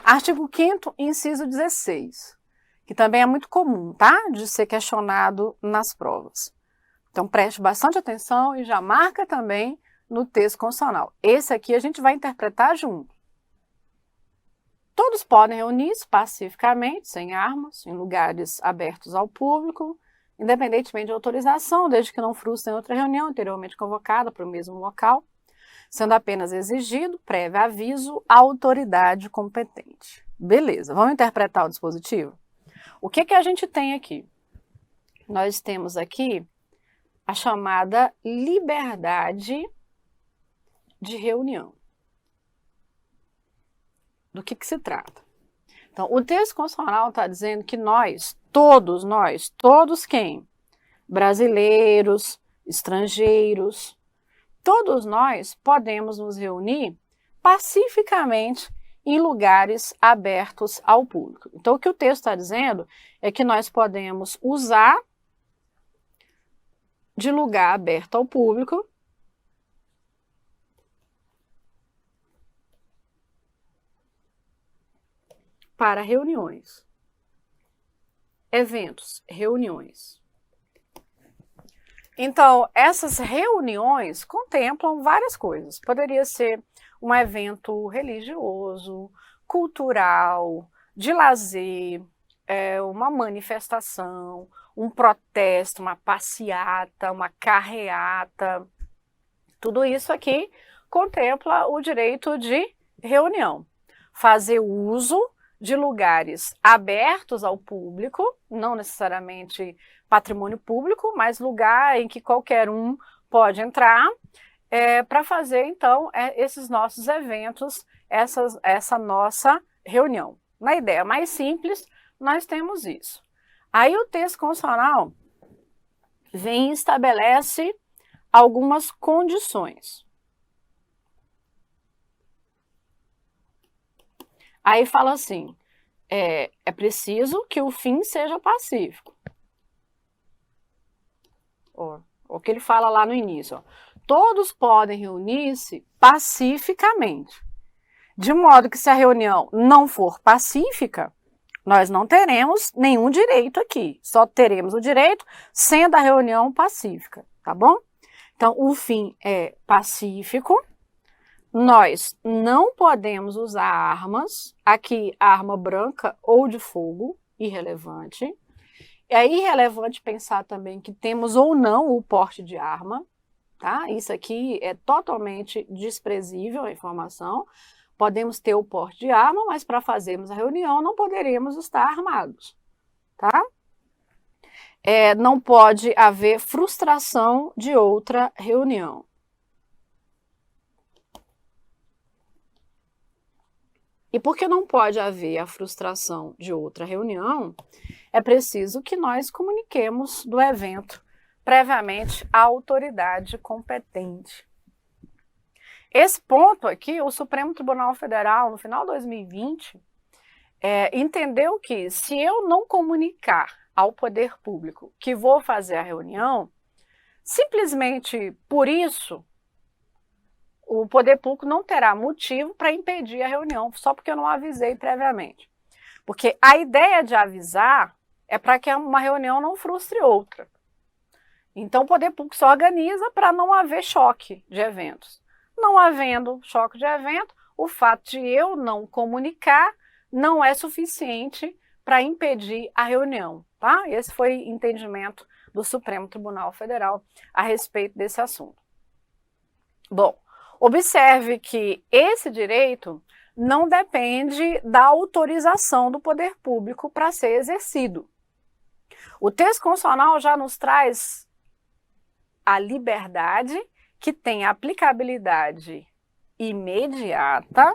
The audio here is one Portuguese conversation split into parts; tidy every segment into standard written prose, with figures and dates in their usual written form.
Artigo 5º, inciso 16, que também é muito comum, tá? De ser questionado nas provas. Então preste bastante atenção e já marca também no texto constitucional. Esse aqui a gente vai interpretar junto. Todos podem reunir-se pacificamente, sem armas, em lugares abertos ao público, independentemente de autorização, desde que não frustrem outra reunião anteriormente convocada para o mesmo local, sendo apenas exigido prévio aviso à autoridade competente. Beleza, vamos interpretar o dispositivo? O que a gente tem aqui? Nós temos aqui a chamada liberdade de reunião. Do que se trata? Então, o texto constitucional está dizendo que nós, todos quem? Brasileiros, estrangeiros, todos nós podemos nos reunir pacificamente em lugares abertos ao público. Então, o que o texto está dizendo é que nós podemos usar de lugar aberto ao público para reuniões, eventos, reuniões. Então, essas reuniões contemplam várias coisas. Poderia ser um evento religioso, cultural, de lazer, uma manifestação, um protesto, uma passeata, uma carreata. Tudo isso aqui contempla o direito de reunião. Fazer uso de lugares abertos ao público, não necessariamente patrimônio público, mas lugar em que qualquer um pode entrar, para fazer, então, esses nossos eventos, essa nossa reunião. Na ideia mais simples, nós temos isso. Aí o texto constitucional vem e estabelece algumas condições. Aí fala assim, é preciso que o fim seja pacífico. O que ele fala lá no início, ó. Todos podem reunir-se pacificamente, de modo que se a reunião não for pacífica, nós não teremos nenhum direito aqui, só teremos o direito sendo a reunião pacífica, tá bom? Então, o fim é pacífico. Nós não podemos usar armas, aqui arma branca ou de fogo, irrelevante. É irrelevante pensar também que temos ou não o porte de arma, tá? Isso aqui é totalmente desprezível a informação. Podemos ter o porte de arma, mas para fazermos a reunião não poderemos estar armados, tá? Não pode haver frustração de outra reunião. E porque não pode haver a frustração de outra reunião, é preciso que nós comuniquemos do evento previamente à autoridade competente. Esse ponto aqui, o Supremo Tribunal Federal, no final de 2020, entendeu que se eu não comunicar ao poder público que vou fazer a reunião, simplesmente por isso, o poder público não terá motivo para impedir a reunião, só porque eu não avisei previamente. Porque a ideia de avisar é para que uma reunião não frustre outra. Então o poder público se organiza para não haver choque de eventos. Não havendo choque de evento, o fato de eu não comunicar não é suficiente para impedir a reunião, tá? Esse foi o entendimento do Supremo Tribunal Federal a respeito desse assunto. Bom, observe que esse direito não depende da autorização do poder público para ser exercido. O texto constitucional já nos traz a liberdade que tem aplicabilidade imediata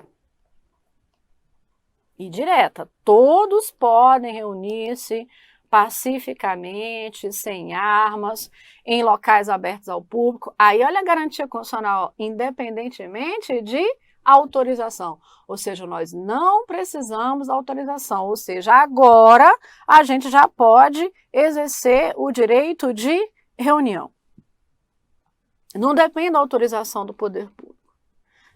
e direta. Todos podem reunir-se pacificamente, sem armas, em locais abertos ao público. Aí olha a garantia constitucional, independentemente de autorização. Ou seja, nós não precisamos da autorização. Ou seja, agora a gente já pode exercer o direito de reunião. Não depende da autorização do poder público.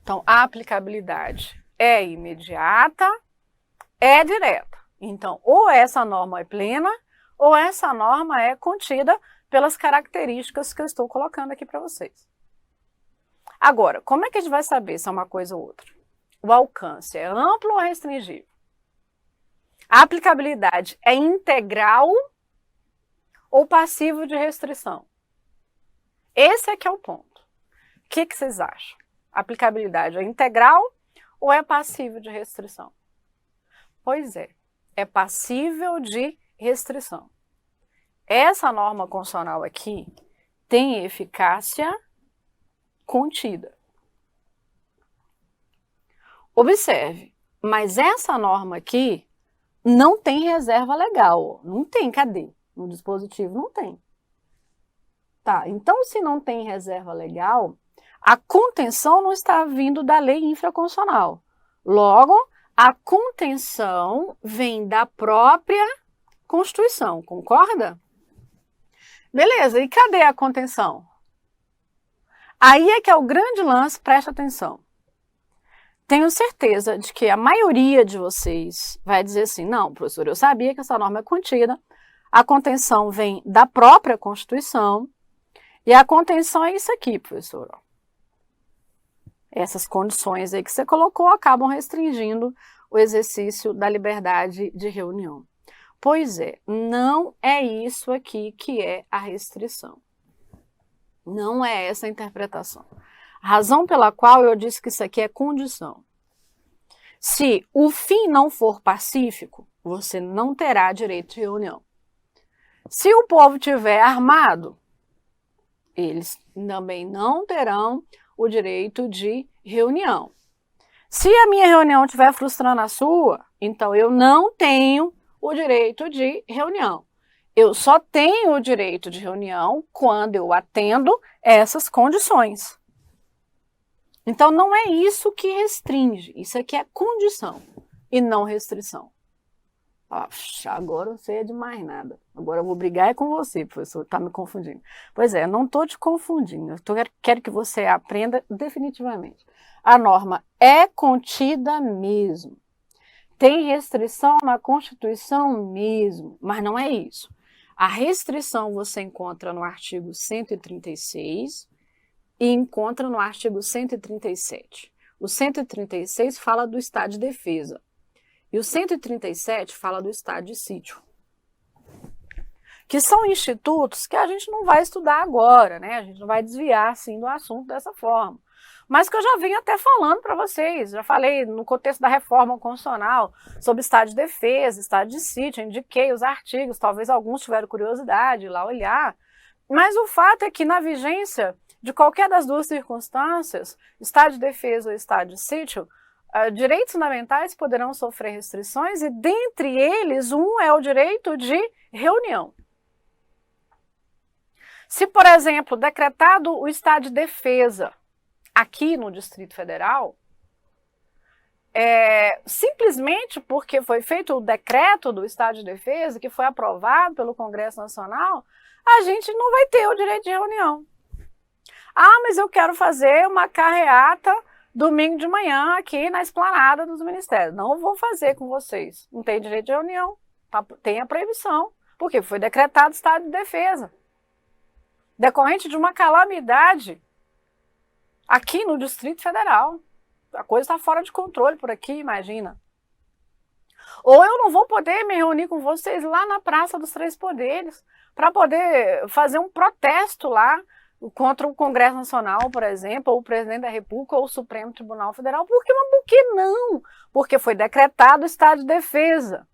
Então, a aplicabilidade é imediata é direta. Então, ou essa norma é plena, ou essa norma é contida pelas características que eu estou colocando aqui para vocês. Agora, como é que a gente vai saber se é uma coisa ou outra? O alcance é amplo ou restringido? A aplicabilidade é integral ou passivo de restrição? Esse é que é o ponto. O que vocês acham? A aplicabilidade é integral ou é passivo de restrição? Pois é passível de restrição. Essa norma constitucional aqui tem eficácia contida. Observe, mas essa norma aqui não tem reserva legal. Não tem, cadê? No dispositivo não tem. Tá, então se não tem reserva legal, a contenção não está vindo da lei infraconstitucional. Logo, a contenção vem da própria Constituição, concorda? Beleza, e cadê a contenção? Aí é que é o grande lance, preste atenção. Tenho certeza de que a maioria de vocês vai dizer assim, não, professor, eu sabia que essa norma é contida, a contenção vem da própria Constituição, e a contenção é isso aqui, professor. Essas condições aí que você colocou acabam restringindo o exercício da liberdade de reunião. Pois é, não é isso aqui que é a restrição. Não é essa a interpretação. A razão pela qual eu disse que isso aqui é condição. Se o fim não for pacífico, você não terá direito de reunião. Se o povo estiver armado, eles também não terão o direito de reunião. Se a minha reunião estiver frustrando a sua, então eu não tenho o direito de reunião. Eu só tenho o direito de reunião quando eu atendo essas condições. Então não é isso que restringe, isso aqui é condição e não restrição. Agora eu sei de mais nada. Agora eu vou brigar com você, professor, está me confundindo. Pois é, eu não estou te confundindo, quero que você aprenda definitivamente. A norma é contida mesmo. Tem restrição na Constituição mesmo, mas não é isso. A restrição você encontra no artigo 136 e encontra no artigo 137. O 136 fala do estado de defesa e o 137 fala do estado de sítio, que são institutos que a gente não vai estudar agora, né? A gente não vai desviar assim do assunto dessa forma. Mas que eu já venho até falando para vocês, já falei no contexto da reforma constitucional sobre estado de defesa, estado de sítio, indiquei os artigos, talvez alguns tiveram curiosidade de lá olhar, mas o fato é que na vigência de qualquer das duas circunstâncias, estado de defesa ou estado de sítio, direitos fundamentais poderão sofrer restrições e dentre eles um é o direito de reunião. Se, por exemplo, decretado o estado de defesa, aqui no Distrito Federal, simplesmente porque foi feito o decreto do estado de defesa, que foi aprovado pelo Congresso Nacional, a gente não vai ter o direito de reunião. Ah, mas eu quero fazer uma carreata domingo de manhã aqui na esplanada dos ministérios. Não vou fazer com vocês. Não tem direito de reunião. Tem a proibição, porque foi decretado estado de defesa. Decorrente de uma calamidade aqui no Distrito Federal. A coisa está fora de controle por aqui, imagina. Ou eu não vou poder me reunir com vocês lá na Praça dos Três Poderes para poder fazer um protesto lá contra o Congresso Nacional, por exemplo, ou o Presidente da República ou o Supremo Tribunal Federal. Por que não? Porque foi decretado o estado de defesa.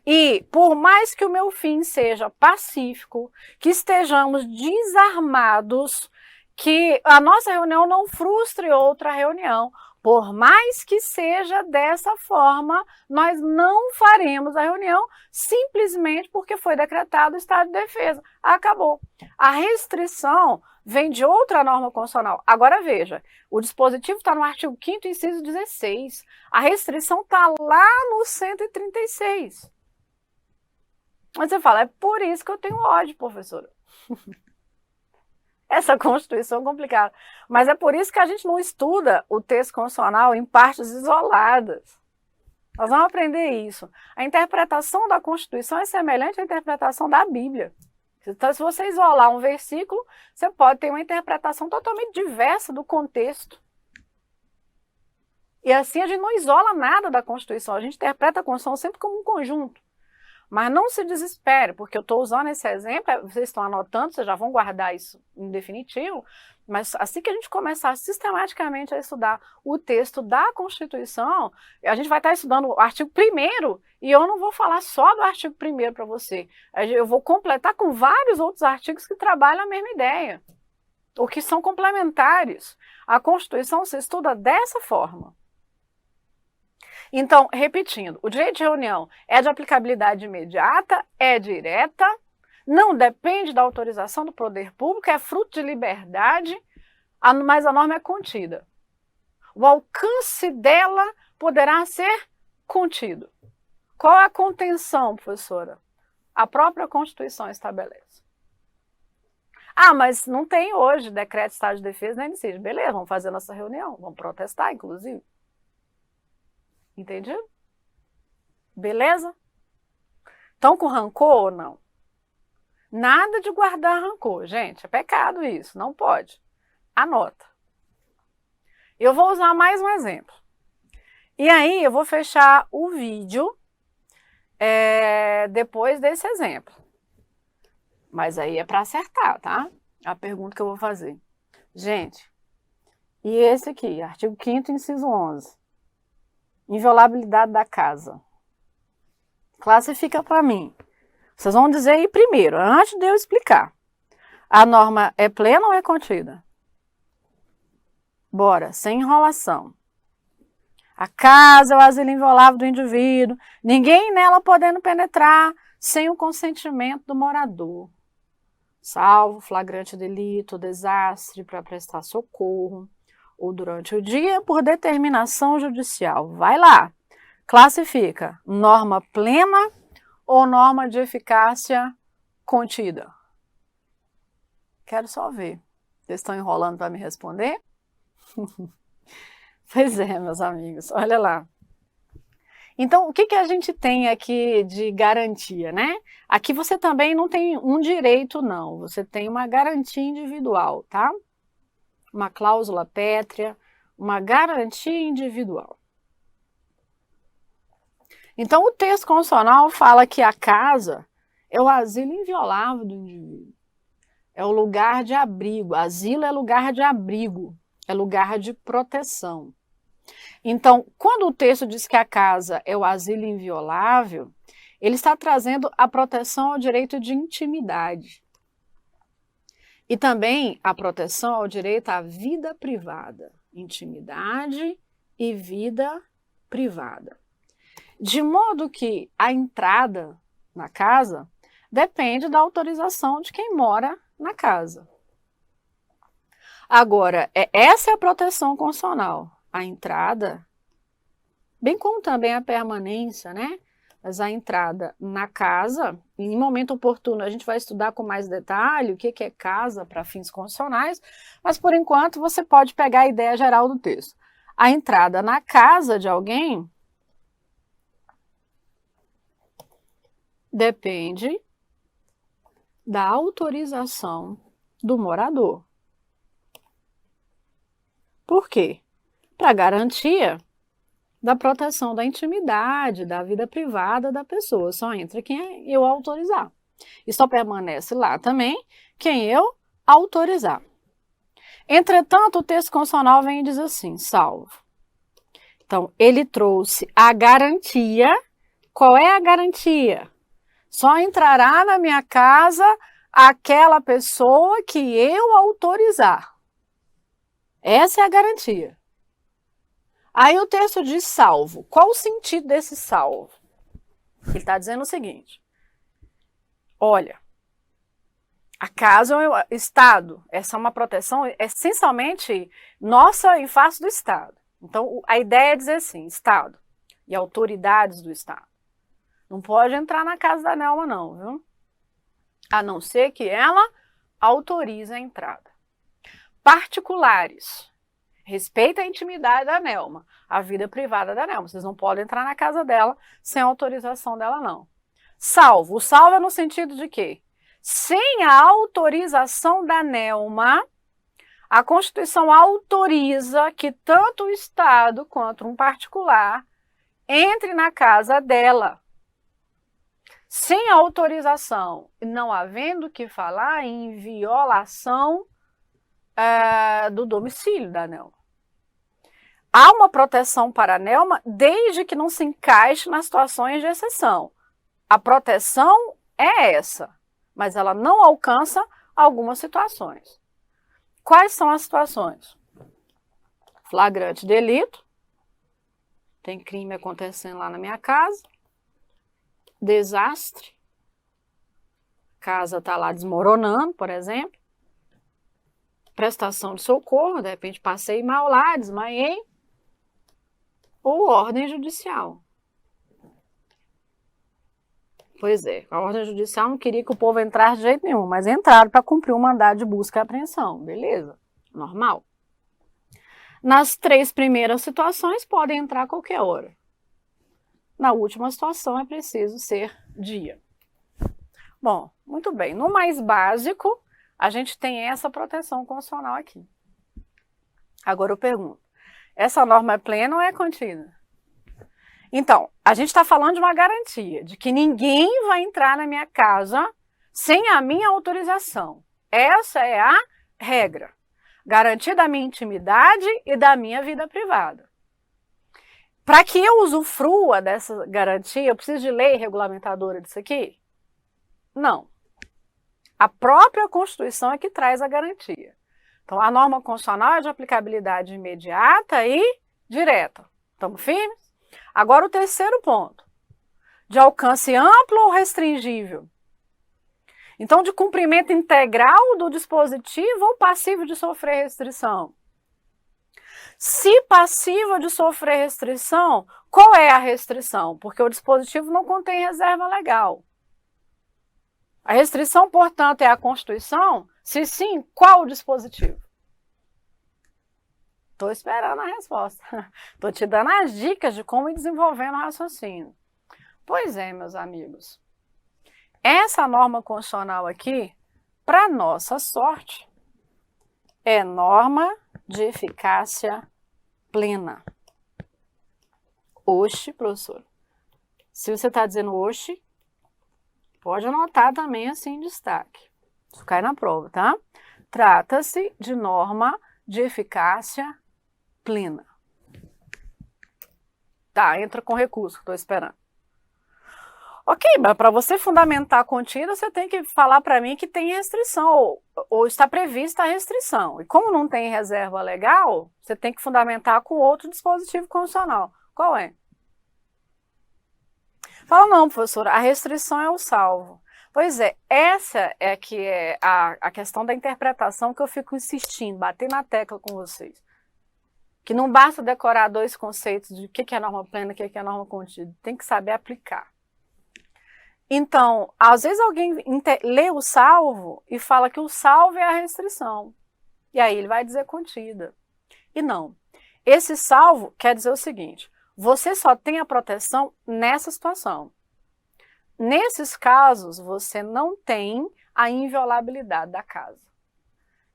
E por mais que o meu fim seja pacífico, que estejamos desarmados, que a nossa reunião não frustre outra reunião, por mais que seja dessa forma, nós não faremos a reunião simplesmente porque foi decretado o estado de defesa. Acabou. A restrição vem de outra norma constitucional. Agora veja, o dispositivo está no artigo 5º, inciso 16. A restrição está lá no 136. Mas você fala, é por isso que eu tenho ódio, professora. Essa Constituição é complicada. Mas é por isso que a gente não estuda o texto constitucional em partes isoladas. Nós vamos aprender isso. A interpretação da Constituição é semelhante à interpretação da Bíblia. Então, se você isolar um versículo, você pode ter uma interpretação totalmente diversa do contexto. E assim a gente não isola nada da Constituição, a gente interpreta a Constituição sempre como um conjunto. Mas não se desespere, porque eu estou usando esse exemplo, vocês estão anotando, vocês já vão guardar isso em definitivo, mas assim que a gente começar sistematicamente a estudar o texto da Constituição, a gente vai estar estudando o artigo 1º, e eu não vou falar só do artigo 1º para você, eu vou completar com vários outros artigos que trabalham a mesma ideia, ou que são complementares. A Constituição se estuda dessa forma. Então, repetindo, o direito de reunião é de aplicabilidade imediata, é direta, não depende da autorização do poder público, é fruto de liberdade, mas a norma é contida. O alcance dela poderá ser contido. Qual é a contenção, professora? A própria Constituição estabelece. Ah, mas não tem hoje decreto de estado de defesa nem inicídio. Beleza, vamos fazer nossa reunião, vamos protestar, inclusive. Entendido? Beleza? Estão com rancor ou não? Nada de guardar rancor, gente. É pecado isso, não pode. Anota. Eu vou usar mais um exemplo. E aí eu vou fechar o vídeo depois desse exemplo. Mas aí é para acertar, tá? A pergunta que eu vou fazer. Gente, e esse aqui, artigo 5º, inciso 11. Inviolabilidade da casa. Classifica para mim. Vocês vão dizer aí primeiro, antes de eu explicar. A norma é plena ou é contida? Bora, sem enrolação. A casa é o asilo inviolável do indivíduo, ninguém nela podendo penetrar sem o consentimento do morador, salvo flagrante delito, desastre para prestar socorro, ou durante o dia por determinação judicial. Vai lá, classifica norma plena ou norma de eficácia contida? Quero só ver. Vocês estão enrolando para me responder? Pois é, meus amigos, olha lá. Então, o que a gente tem aqui de garantia, né? Aqui você também não tem um direito, não. Você tem uma garantia individual, tá? Uma cláusula pétrea, uma garantia individual. Então, o texto constitucional fala que a casa é o asilo inviolável do indivíduo. É o lugar de abrigo. Asilo é lugar de abrigo, é lugar de proteção. Então, quando o texto diz que a casa é o asilo inviolável, ele está trazendo a proteção ao direito de intimidade. E também a proteção ao direito à vida privada, intimidade e vida privada. De modo que a entrada na casa depende da autorização de quem mora na casa. Agora, essa é a proteção constitucional, a entrada, bem como também a permanência, né? Mas a entrada na casa, em momento oportuno a gente vai estudar com mais detalhe o que é casa para fins constitucionais, mas por enquanto você pode pegar a ideia geral do texto. A entrada na casa de alguém depende da autorização do morador. Por quê? Para garantia da proteção da intimidade, da vida privada da pessoa. Só entra quem eu autorizar. E só permanece lá também quem eu autorizar. Entretanto, o texto constitucional vem e diz assim, salvo. Então, ele trouxe a garantia. Qual é a garantia? Só entrará na minha casa aquela pessoa que eu autorizar. Essa é a garantia. Aí o texto diz salvo. Qual o sentido desse salvo? Ele está dizendo o seguinte. Olha, a casa é o Estado. Essa é uma proteção essencialmente nossa em face do Estado. Então, a ideia é dizer assim, Estado e autoridades do Estado. Não pode entrar na casa da Nelma não, viu? A não ser que ela autorize a entrada. Particulares. Respeita a intimidade da Nelma, a vida privada da Nelma. Vocês não podem entrar na casa dela sem autorização dela, não. Salvo. O salvo é no sentido de quê? Sem a autorização da Nelma, a Constituição autoriza que tanto o Estado quanto um particular entre na casa dela. Sem autorização, não havendo que falar em violação do domicílio da Nelma. Há uma proteção para a Nelma desde que não se encaixe nas situações de exceção. A proteção é essa, mas ela não alcança algumas situações. Quais são as situações? Flagrante delito, tem crime acontecendo lá na minha casa, desastre, casa está lá desmoronando, por exemplo, prestação de socorro, de repente passei mal lá, desmaiei, ou ordem judicial. Pois é, a ordem judicial não queria que o povo entrasse de jeito nenhum, mas entraram para cumprir o mandado de busca e apreensão, beleza, normal. Nas 3 primeiras situações podem entrar a qualquer hora. Na última situação é preciso ser dia. Bom, muito bem, no mais básico, a gente tem essa proteção constitucional aqui. Agora eu pergunto, essa norma é plena ou é contínua? Então, a gente está falando de uma garantia, de que ninguém vai entrar na minha casa sem a minha autorização. Essa é a regra. Garantia da minha intimidade e da minha vida privada. Para que eu usufrua dessa garantia, eu preciso de lei regulamentadora disso aqui? Não. A própria Constituição é que traz a garantia. Então, a norma constitucional é de aplicabilidade imediata e direta. Estamos firmes? Agora, o terceiro ponto. De alcance amplo ou restringível? Então, de cumprimento integral do dispositivo ou passivo de sofrer restrição? Se passivo de sofrer restrição, qual é a restrição? Porque o dispositivo não contém reserva legal. A restrição, portanto, é a Constituição? Se sim, qual o dispositivo? Estou esperando a resposta. Estou te dando as dicas de como ir desenvolvendo o raciocínio. Pois é, meus amigos. Essa norma constitucional aqui, para nossa sorte, é norma de eficácia plena. Oxe, professor. Se você está dizendo oxe, pode anotar também assim em destaque. Isso cai na prova, tá? Trata-se de norma de eficácia plena. Tá, entra com recurso, estou esperando. Ok, mas para você fundamentar a contida, você tem que falar para mim que tem restrição, ou está prevista a restrição. E como não tem reserva legal, você tem que fundamentar com outro dispositivo constitucional. Qual é? Fala, não, professora, a restrição é o salvo. Pois é, essa é que é a questão da interpretação que eu fico insistindo, bater na tecla com vocês. Que não basta decorar 2 conceitos de o que é norma plena e o que é norma contida. Tem que saber aplicar. Então, às vezes alguém lê o salvo e fala que o salvo é a restrição. E aí ele vai dizer contida. E não. Esse salvo quer dizer o seguinte, você só tem a proteção nessa situação. Nesses casos, você não tem a inviolabilidade da casa.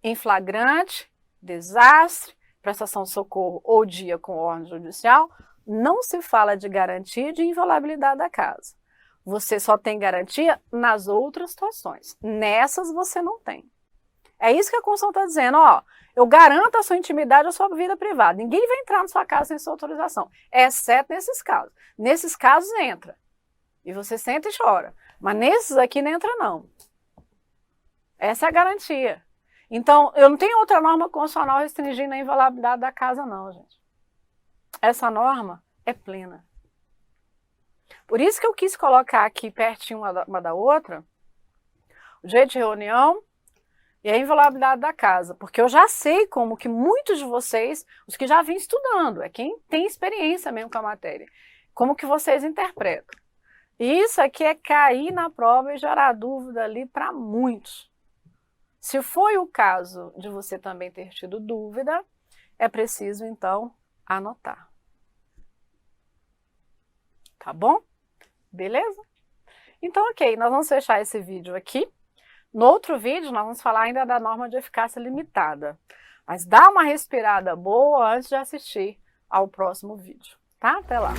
Em flagrante, desastre, prestação de socorro ou dia com ordem judicial, não se fala de garantia de inviolabilidade da casa. Você só tem garantia nas outras situações. Nessas você não tem. É isso que a Constituição está dizendo, ó. Eu garanto a sua intimidade e a sua vida privada. Ninguém vai entrar na sua casa sem sua autorização, exceto nesses casos. Nesses casos entra. E você senta e chora. Mas nesses aqui não entra não. Essa é a garantia. Então, eu não tenho outra norma constitucional restringindo a inviolabilidade da casa não, gente. Essa norma é plena. Por isso que eu quis colocar aqui pertinho uma da outra, o direito de reunião e a inviolabilidade da casa, porque eu já sei como que muitos de vocês, os que já vêm estudando, é quem tem experiência mesmo com a matéria, como que vocês interpretam. E isso aqui é cair na prova e gerar dúvida ali para muitos. Se foi o caso de você também ter tido dúvida, é preciso, então, anotar. Tá bom? Beleza? Então, ok, nós vamos fechar esse vídeo aqui. No outro vídeo, nós vamos falar ainda da norma de eficácia limitada. Mas dá uma respirada boa antes de assistir ao próximo vídeo, tá? Até lá!